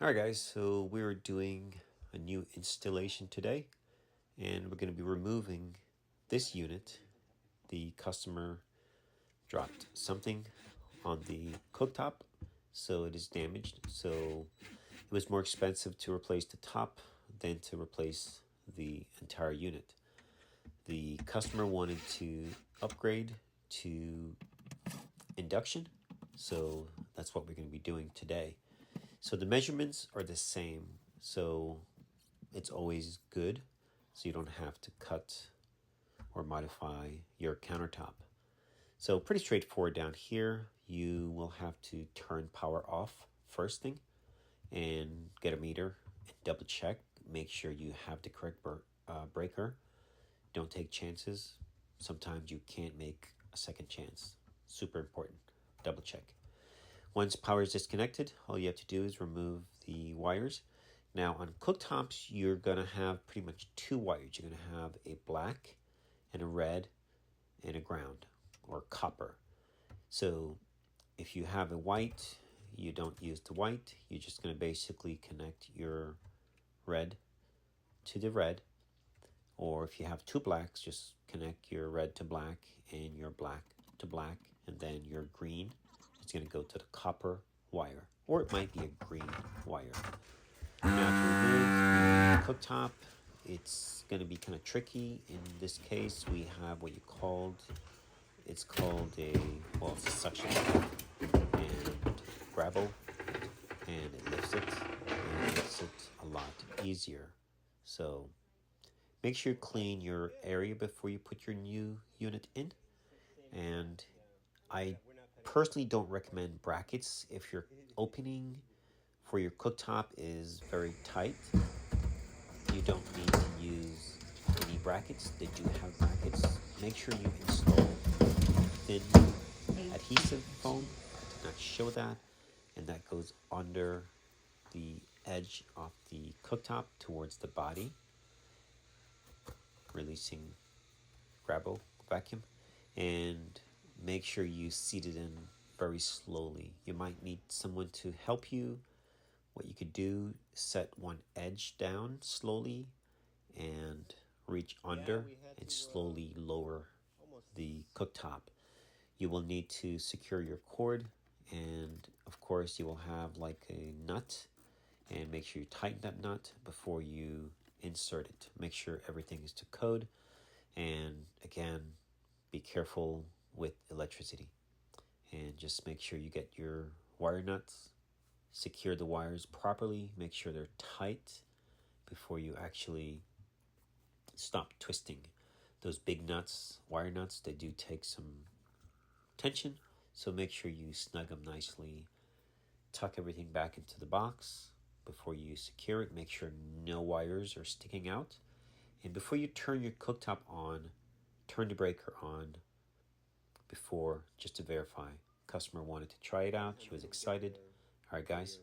Alright guys, so we're doing a new installation today, and we're going to be removing this unit. The customer dropped something on the cooktop, so it is damaged. So it was more expensive to replace the top than to replace the entire unit. The customer wanted to upgrade to induction, so that's what we're going to be doing today. So the measurements are the same, so it's always good, so you don't have to cut or modify your countertop. So pretty straightforward down here. You will have to turn power off first thing and get a meter and double check. Make sure you have the correct breaker. Don't take chances. Sometimes you can't make a second chance. Super important. Double check. Once power is disconnected, all you have to do is remove the wires. Now on cooktops, you're going to have pretty much two wires. You're going to have a black and a red and a ground or copper. So if you have a white, you don't use the white. You're just going to basically connect your red to the red. Or if you have two blacks, just connect your red to black and your black to black, and then your green is going to go to the copper wire, or it might be a green wire. Now to remove the cooktop, it's going to be kind of tricky. In this case, we have what it's called a suction cup and gravel, and it lifts it and it makes it a lot easier. So make sure you clean your area before you put your new unit in. And I personally don't recommend brackets. If your opening for your cooktop is very tight, you don't need to use any brackets. They do have brackets. Make sure you install thin adhesive foam. I did not show that. And that goes under the edge of the cooktop towards the body, releasing gravel vacuum. And make sure you seat it in very slowly. You might need someone to help you. What you could do, set one edge down slowly and reach under and slowly lower the cooktop. You will need to secure your cord, and of course you will have like a nut, and make sure you tighten that nut before you insert it. Make sure everything is to code, and again, be careful with electricity, and just make sure you get your wire nuts, secure the wires properly, make sure they're tight before you actually stop twisting. Those big nuts, wire nuts, they do take some tension, so make sure you snug them nicely. Tuck everything back into the box before you secure it. Make sure no wires are sticking out. And before you turn your cooktop on, turn the breaker on before, just to verify. Customer wanted to try it out. She was excited. All right, guys,